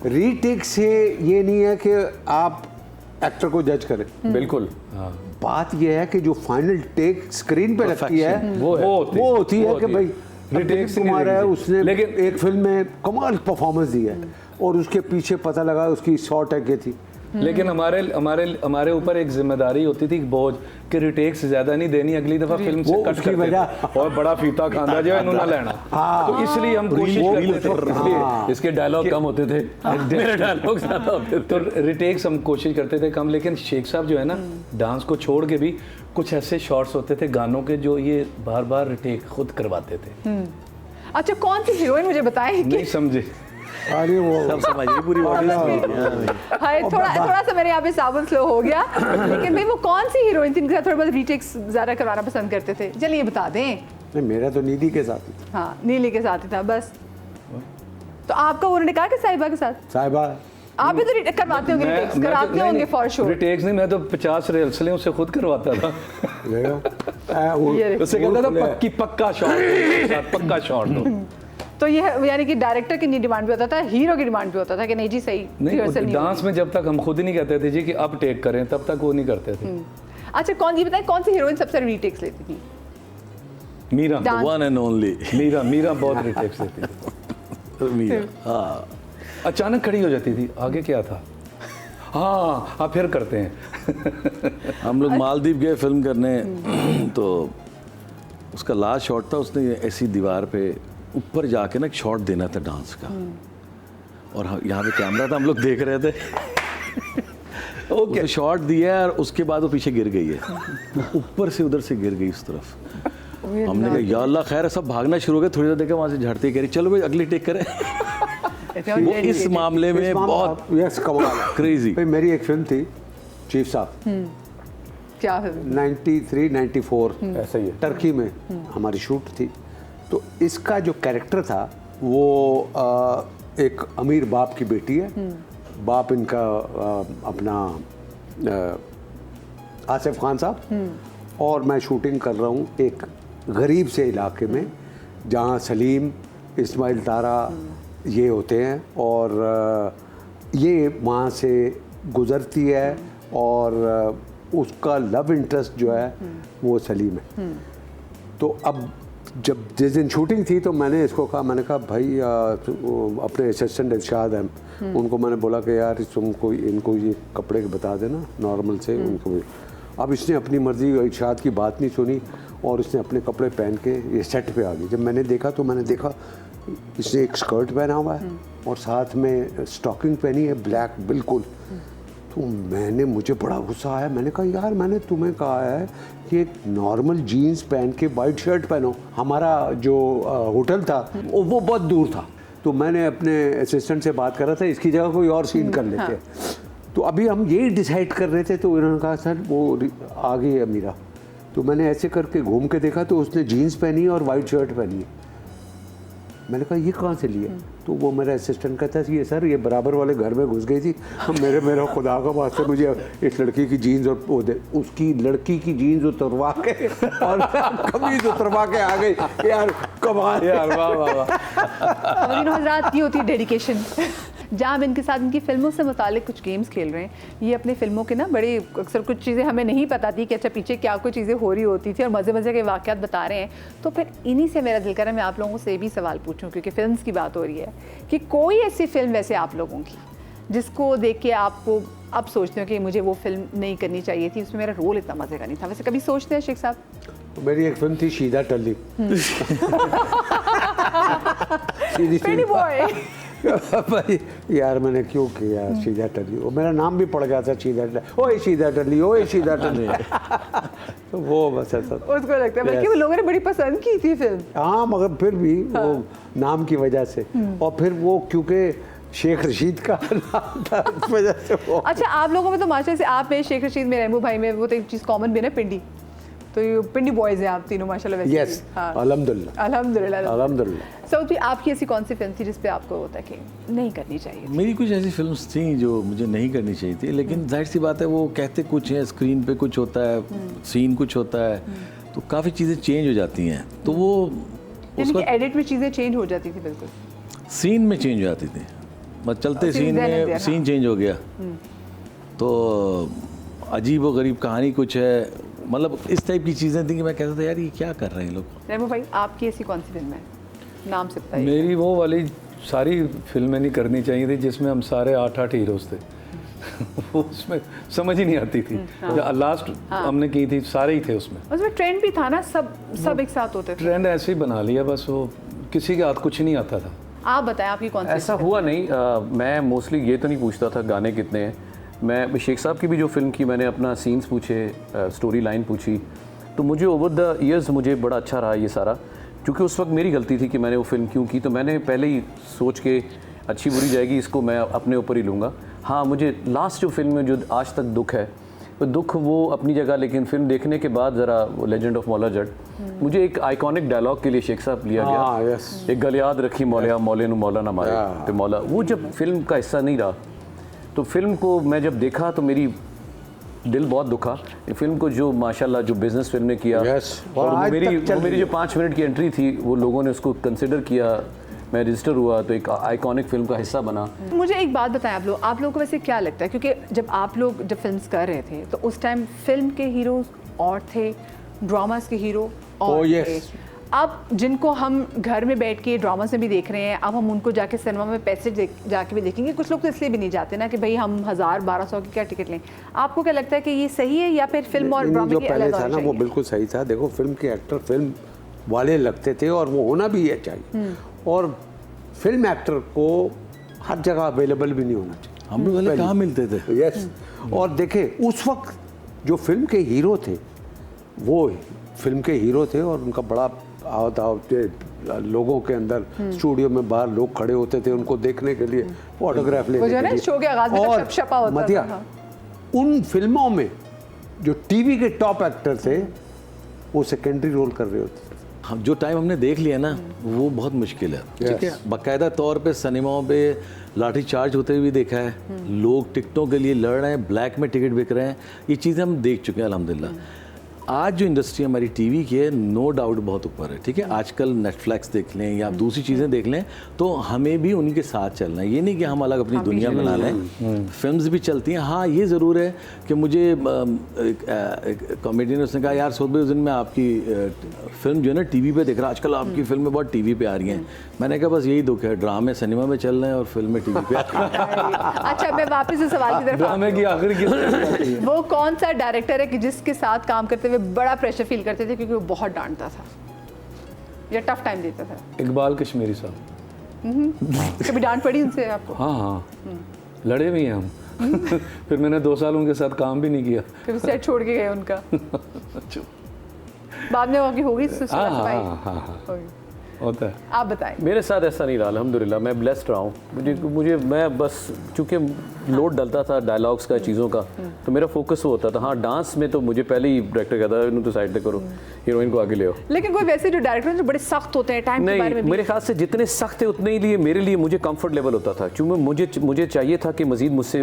Retake से ये नहीं है कि आप एक्टर को जज करें, बिल्कुल। बात ये है कि जो फाइनल टेक स्क्रीन पे लगती है वो होती है कि भाई रीटेक से कुमार है, उसने लेकिन एक फिल्म में कमाल परफॉर्मेंस दी है और उसके पीछे पता लगा उसकी 100 टैग की थी। लेकिन हमारे ऊपर एक जिम्मेदारी होती थी बोझ कि रिटेक्स ज्यादा नहीं देनी, अगली दफा फिल्म से कट करते थे और बड़ा फीता खांदा जो इन्होंने लेना। तो इसलिए हम कोशिश करते थे, इसके डायलॉग कम होते थे, मेरे डायलॉग ज्यादा होते थे, तो रिटेक्स हम कोशिश करते थे कम। लेकिन शेख साहब जो है ना, डांस को छोड़ के भी कुछ ऐसे शॉट्स होते थे गानों के जो ये बार बार रिटेक खुद करवाते थे। अच्छा, कौन सी हीरोइन मुझे बताएं? नहीं समझे? अरे वो सब समझिए पूरी हाय, थोड़ा सा मेरे यहाँ पे साबुन स्लो हो गया। लेकिन भाई वो कौन सी हीरोइन थी जिनके साथ थोड़ा बहुत रीटेक्स ज़्यादा करवाना पसंद करते थे? चलिए बता दें। नहीं, मेरा तो नीली के साथ ही था। हाँ, नीली के साथ ही था बस। तो आपका उन्होंने कहा कि साहिबा के साथ? साहिबा आप भी तो करवाते होंगे रिटेक्स, कराते होंगे फॉर श्योर। रिटेक्स नहीं, मैं तो 50 रिहर्सलें उससे खुद करवाता था। उससे कहता था पक्का शॉट, पक्का शॉट दो। तो ये यानी कि डायरेक्टर की नहीं डिमांड भी होता था, हीरो की डिमांड भी होता था कि नहीं जी सही नहीं, डांस में जब तक हम खुद ही नहीं कहते थे जी कि अब टेक करें, तब तक वो नहीं करते थे। अच्छा, ये बताएं कौन सी हीरोइन सबसे रीटेक्स लेती थी? Meera, one and only Meera बहुत रिटेक्स लेती थी। मीरा अचानक खड़ी हो जाती थी, आगे क्या था? हाँ, आप फिर करते हैं। हम लोग मालदीव गए फिल्म करने, तो उसका लास्ट शॉट था, उसने ऐसी दीवार पे ऊपर जाके ना एक शॉट देना था डांस का, और यहाँ पे कैमरा था, हम लोग देख रहे थे। ओके, शॉट दिया और उसके बाद वो पीछे गिर गई है, ऊपर से उधर से गिर गई उस तरफ। हमने कहा या अल्लाह खैर है, सब भागना शुरू हो गए। थोड़ी देर देखा वहाँ से झड़ती, कह रही चलो भाई अगली टेक करें। वो इस मामले में बहुत क्रेजी। मेरी एक फिल्म थी चीफ साहब, क्या फिल्म? 93 94 ऐसा ही है, टर्की में हमारी शूट थी। तो इसका जो कैरेक्टर था वो एक अमीर बाप की बेटी है। बाप इनका अपना आसिफ खान साहब, और मैं शूटिंग कर रहा हूँ एक गरीब से इलाके में जहाँ सलीम, इस्माइल तारा ये होते हैं, और ये वहाँ से गुज़रती है और उसका लव इंटरेस्ट जो है वो सलीम है। तो अब जब जिस दिन शूटिंग थी तो मैंने इसको कहा, मैंने कहा भाई अपने असिस्टेंट इरशाद हैं, उनको मैंने बोला कि यार तुमको इनको ये कपड़े बता देना नॉर्मल से उनको। अब इसने अपनी मर्ज़ी, इरशाद की बात नहीं सुनी और इसने अपने कपड़े पहन के ये सेट पे आ गई। जब मैंने देखा तो मैंने देखा इसने एक स्कर्ट पहना हुआ है और साथ में स्टॉकिंग पहनी है ब्लैक बिल्कुल। तो मुझे बड़ा गुस्सा आया। मैंने कहा यार मैंने तुम्हें कहा है कि एक नॉर्मल जीन्स पहन के वाइट शर्ट पहनो। हमारा जो होटल था वो बहुत दूर था, तो मैंने अपने असिस्टेंट से बात कर रहा था इसकी जगह कोई और सीन कर लेते। हाँ। तो अभी हम यही डिसाइड कर रहे थे तो उन्होंने कहा सर वो आ गई है मीरा। तो मैंने ऐसे करके घूम के देखा तो उसने जीन्स पहनी है और वाइट शर्ट पहनी है। मैंने कहा ये कहाँ से लिए? तो वो मेरा असिस्टेंट कहता है ये सर ये बराबर वाले घर में घुस गई थी, मेरा खुदा का वास्ते मुझे इस लड़की की जीन्स और वो दे। उसकी लड़की की जीन्स उतरवा के और कमीज उतरवा के आ गई। यार कमाल यार, वाह वाह वाह। और इन हज़रात की होती है डेडिकेशन। जहाँ हम इनके साथ इनकी फिल्मों से मुतालिक कुछ गेम्स खेल रहे हैं, ये अपने फिल्मों के ना बड़े अक्सर कुछ चीज़ें हमें नहीं पता थी कि अच्छा पीछे क्या कोई चीज़ें हो रही होती थी और मज़े मज़े के वाक़यात बता रहे हैं। तो फिर इन्हीं से मेरा दिल कर रहा है मैं आप लोगों से भी सवाल पूछूं, क्योंकि फिल्म्स की बात हो रही है, कि कोई ऐसी फिल्म वैसे आप लोगों की जिसको देख के आपको अब सोचते हो कि मुझे वो फिल्म नहीं करनी चाहिए थी, उसमें मेरा रोल इतना मज़े का नहीं था? वैसे कभी सोचते हैं शेख साहब? मेरी एक फिल्म थी शीदा टल्ली। पेनी बॉय। भाई यार मैंने क्यों किया शीदा टल्ली, वो मेरा नाम भी पड़ गया था शीदा टल्ली, ओए शीदा टल्ली, ओए शीदा टल्ली। तो वो बस ऐसा उसको लगता है बल्कि वो लोगों ने बड़ी पसंद की थी फिल्म। हाँ मगर फिर भी वो नाम की वजह से, और फिर वो क्योंकि शेख रशीद का नाम था इस वजह से वो। अच्छा, आप लोगों में तो माशाल्लाह से आप में, शेख रशीद में, रहमू भाई में वो तो एक चीज़ कॉमन भी है ना, पिंडी। तो ये पिंडी बॉयज हैं आप तीनों माशाल्लाह वैसे। यस, अल्हम्दुलिल्लाह अल्हम्दुलिल्लाह अल्हम्दुलिल्लाह। सऊद जी, आपकी ऐसी कौन सी फिल्म थी जिस पे आपको होता है कि नहीं करनी चाहिए? मेरी कुछ ऐसी फिल्म्स थी जो मुझे नहीं करनी चाहिए थी, लेकिन जाहिर सी बात है वो कहते कुछ हैं, स्क्रीन पे कुछ होता है, सीन कुछ होता है, तो काफ़ी चीज़ें चेंज हो जाती हैं। तो वो उसको एडिट में चीज़ें चेंज हो जाती थी, बिल्कुल सीन में चेंज हो जाती थी। बस चलते सीन में सीन चेंज हो गया, तो अजीब व गरीब कहानी कुछ है, मतलब इस टाइप की चीज़ें थी कि मैं कहता था यार ये क्या कर रहे हैं लोग। रेमो भाई आपकी ऐसी कौन सी फिल्म है, नाम से बताइए। मेरी वो वाली सारी फिल्में नहीं करनी चाहिए थी जिसमें हम सारे 8-8 हीरोज थे वो उसमें समझ ही नहीं आती थी। लास्ट हमने की थी सारे ही थे उसमें ट्रेंड भी था ना, सब एक साथ होते थे। ट्रेंड ऐसे ही बना लिया बस, वो किसी के हाथ कुछ नहीं आता था। आप बताएं आपकी कौन सी? ऐसा हुआ नहीं, मैं मोस्टली ये तो नहीं पूछता था गाने कितने हैं। मैं शेख साहब की भी जो फिल्म की मैंने अपना सीन्स पूछे, स्टोरी लाइन पूछी, तो मुझे ओवर द ईयर्स मुझे बड़ा अच्छा रहा ये सारा, क्योंकि उस वक्त मेरी गलती थी कि मैंने वो फिल्म क्यों की। तो मैंने पहले ही सोच के अच्छी बुरी जाएगी इसको मैं अपने ऊपर ही लूँगा। हाँ, मुझे लास्ट जो फिल्म में जो आज तक दुख है, वो दुख वो अपनी जगह, लेकिन फिल्म देखने के बाद ज़रा वो लेजेंड ऑफ मौला जट, मुझे एक आइकॉनिक डायलॉग के लिए शेख साहब लिया गया, एक गल याद रखी मौलिया मौले नु मौला ना मारे, तो मौला वो जब फिल्म का हिस्सा नहीं रहा, तो फिल्म को मैं जब देखा तो मेरी दिल बहुत दुखा। फिल्म को जो माशाल्लाह जो बिजनेस फिल्म ने किया, और वो मेरी जो 5 मिनट की एंट्री थी वो लोगों ने उसको कंसिडर किया, मैं रजिस्टर हुआ तो एक आइकॉनिक फिल्म का हिस्सा बना। मुझे एक बात बताएं, आप लोगों को वैसे क्या लगता है, क्योंकि जब आप लोग जब फिल्म्स कर रहे थे तो उस टाइम फिल्म के हीरोज और थे, ड्रामास के हीरो और थे। अब जिनको हम घर में बैठ के ड्रामास में भी देख रहे हैं, अब हम उनको जाके सिनेमा में पैसे जाके भी देखेंगे। कुछ लोग तो इसलिए भी नहीं जाते ना कि भाई हम 1000-1200 की क्या टिकट लें। आपको क्या लगता है कि ये सही है या फिर फिल्म और ड्रामा की अलग था ना वो बिल्कुल सही था। देखो फिल्म के एक्टर फिल्म वाले लगते थे और वो होना भी चाहिए, और फिल्म एक्टर को हर जगह अवेलेबल भी नहीं होना चाहिए। हम लोग पहले कहाँ मिलते थे? यस, और देखे उस वक्त जो फिल्म के हीरो थे वो फिल्म के हीरो थे, और उनका बड़ा लोगों के अंदर स्टूडियो में बाहर लोग खड़े होते थे उनको देखने के लिए, फोटोग्राफ लेने के लिए। शो के आगाज में शपशपा होता था। उन फिल्मों में जो टीवी के टॉप एक्टर थे वो सेकेंडरी रोल कर रहे होते थे। हम जो टाइम हमने देख लिया ना वो बहुत मुश्किल है, ठीक है। बाकायदा तौर पे सिनेमाओं पे लाठी चार्ज होते हुए भी देखा है, लोग टिकटों के लिए लड़ रहे हैं, ब्लैक में टिकट बिक रहे हैं, ये चीज़ें हम देख चुके हैं अल्हम्दुलिल्लाह। आज जो इंडस्ट्री हमारी टीवी की है नो डाउट बहुत ऊपर है, ठीक है। आजकल नेटफ्लिक्स देख लें या दूसरी चीज़ें देख लें तो हमें भी उन्हीं के साथ चलना है, ये नहीं कि हम अलग अपनी दुनिया बना लें। फिल्म्स भी चलती हैं। हाँ, ये ज़रूर है कि मुझे एक कॉमेडियन ने उसने कहा यार सोच उस दिन मैं आपकी फिल्म जो है ना टीवी पे देख रहा, आजकल आपकी फिल्में बहुत टीवी पे आ रही हैं। मैंने कहा बस यही दुख है, ड्रामे सिनेमा में चल रहे हैं और फिल्में टीवी पे आ रही हैं। अच्छा, मैं वापस इस सवाल की तरफ, ड्रामे की आखिर वो कौन सा डायरेक्टर है कि जिसके साथ काम करते हुए बड़ा प्रेशर फील करते थे क्योंकि वो बहुत डांटता था या टफ टाइम देता था? इकबाल कश्मीरी साहब। कभी डांट पड़ी उनसे आपको? हाँ, लड़े भी हैं हम फिर मैंने 2 साल उनके साथ काम भी नहीं किया, फिर सेट छोड़ के गए उनका बाद में वहाँ की होगी होता है। आप बताएं। मेरे साथ ऐसा नहीं रहा अल्हम्दुलिल्लाह, मैं ब्लेस्ड रहा हूँ। मुझे मैं बस चूँकि लोड डलता था डायलॉग्स का, चीज़ों का, तो मेरा फोकस वो होता था। हाँ, डांस में तो मुझे पहले ही डायरेक्टर कहता है इन्हों तो साइड पे करो, हीरोइन को आगे ले आओ। लेकिन कोई वैसे जो डायरेक्टर जो बड़े सख्त होते हैं टाइम के बारे में, मेरे ख्याल से जितने सख्त थे उतने ही लिए मेरे लिए मुझे कंफर्ट लेवल होता था, क्योंकि मुझे चाहिए था कि मज़ीद मुझसे